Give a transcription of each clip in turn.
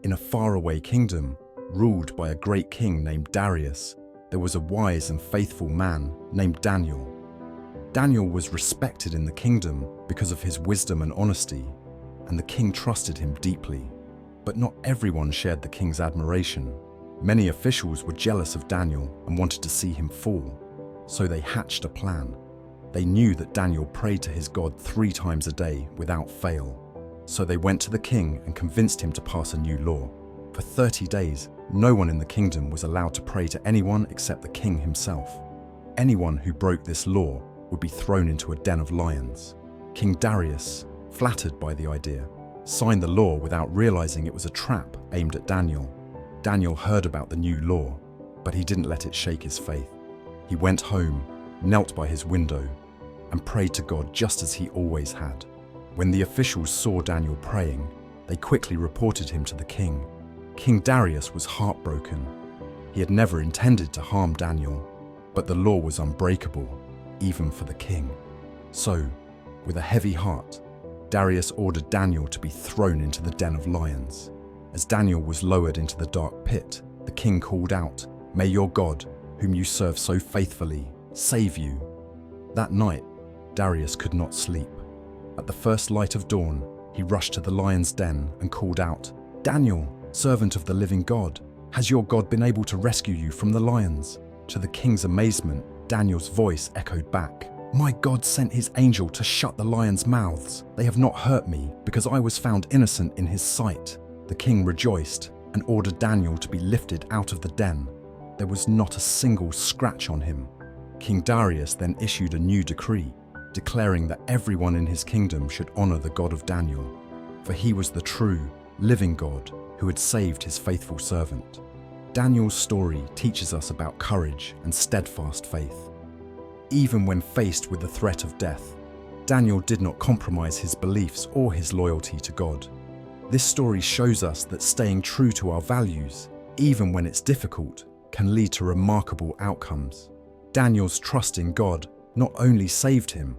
In a faraway kingdom, ruled by a great king named Darius, there was a wise and faithful man named Daniel. Daniel was respected in the kingdom because of his wisdom and honesty, and the king trusted him deeply. But not everyone shared the king's admiration. Many officials were jealous of Daniel and wanted to see him fall, so they hatched a plan. They knew that Daniel prayed to his God 3 times a day without fail. So they went to the king and convinced him to pass a new law. For 30 days, no one in the kingdom was allowed to pray to anyone except the king himself. Anyone who broke this law would be thrown into a den of lions. King Darius, flattered by the idea, signed the law without realizing it was a trap aimed at Daniel. Daniel heard about the new law, but he didn't let it shake his faith. He went home, knelt by his window, and prayed to God just as he always had. When the officials saw Daniel praying, they quickly reported him to the king. King Darius was heartbroken. He had never intended to harm Daniel, but the law was unbreakable, even for the king. So, with a heavy heart, Darius ordered Daniel to be thrown into the den of lions. As Daniel was lowered into the dark pit, the king called out, "May your God, whom you serve so faithfully, save you." That night, Darius could not sleep. At the first light of dawn, he rushed to the lion's den and called out, "Daniel, servant of the living God, has your God been able to rescue you from the lions?" To the king's amazement, Daniel's voice echoed back, "My God sent his angel to shut the lions' mouths. They have not hurt me because I was found innocent in his sight." The king rejoiced and ordered Daniel to be lifted out of the den. There was not a single scratch on him. King Darius then issued a new decree, declaring that everyone in his kingdom should honor the God of Daniel, for he was the true, living God who had saved his faithful servant. Daniel's story teaches us about courage and steadfast faith. Even when faced with the threat of death, Daniel did not compromise his beliefs or his loyalty to God. This story shows us that staying true to our values, even when it's difficult, can lead to remarkable outcomes. Daniel's trust in God not only saved him,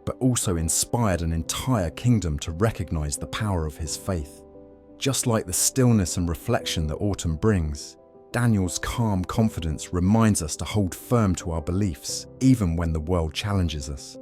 but also inspired an entire kingdom to recognize the power of his faith. Just like the stillness and reflection that autumn brings, Daniel's calm confidence reminds us to hold firm to our beliefs, even when the world challenges us.